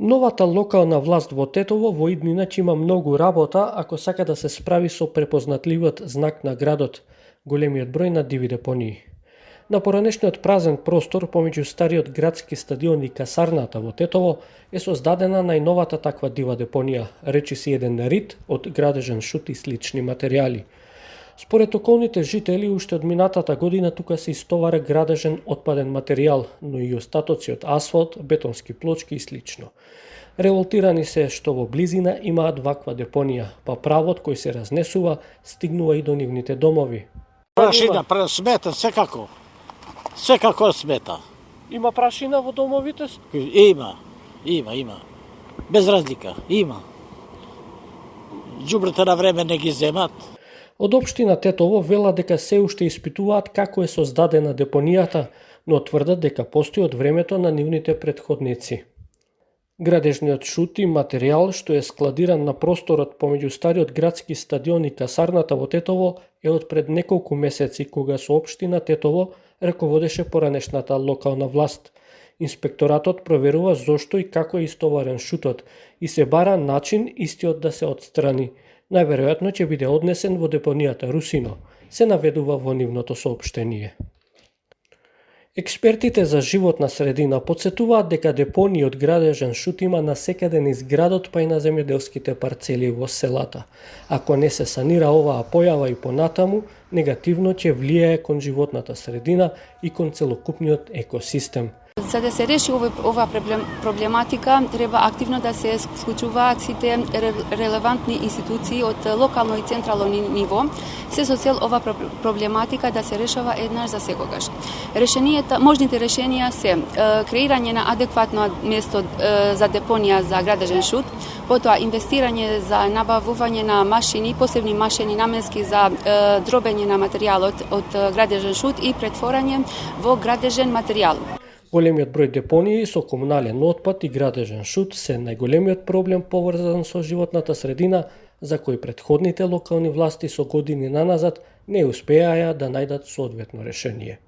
Новата локална власт во Тетово во иднина ќе има многу работа ако сака да се справи со препознатливиот знак на градот, големиот број на диви депонии. На поранешниот празен простор помеѓу стариот градски стадион и касарната во Тетово е создадена најновата таква дива депонија, речиси еден рид од градежен шут и слични материјали. Според околните жители, уште од минатата година тука се истовара градежен отпаден материјал, но и остатоци од асфалт, бетонски плочки и слично. Револтирани се што во близина имаат ваква депонија, па правот кој се разнесува стигнува и до нивните домови. Прашина, смета, секако смета. Има прашина во домовите? Има. Без разлика, има. Ѓубрите на време не ги земат. Од општина Тетово вела дека се уште испитуваат како е создадена депонијата, но тврдат дека постои од времето на нивните претходници. Градежниот шут и материјал што е складиран на просторот помеѓу стариот градски стадион и касарната во Тетово е од пред неколку месеци кога со општина Тетово раководеше поранешната локална власт. Инспекторатот проверува зошто и како е истоварен шутот и се бара начин истиот да се отстрани. Најверојатно ќе биде однесен во депонијата Русино, се наведува во нивното соопштение. Експертите за животна средина потсетуваат дека депонии од градежен шут има насекаде низ градот па и на земјоделските парцели во селата. Ако не се санира оваа појава и понатаму, негативно ќе влијае кон животната средина и кон целокупниот екосистем. За да се реши ова проблематика, треба активно да се склучуваат сите релевантни институции од локално и централно ниво, се со цел ова проблематика да се решава еднаш за секогаш. Можните решенија се креирање на адекватно место за депонија за градежен шут, потоа инвестирање за набавување на машини, посебни машини наменски за дробење на материјалот од градежен шут и претворање во градежен материјал. Големиот број депонии со комунален отпад и градежен шут се најголемиот проблем поврзан со животната средина, за кој претходните локални власти со години наназад не успеаја да најдат соодветно решение.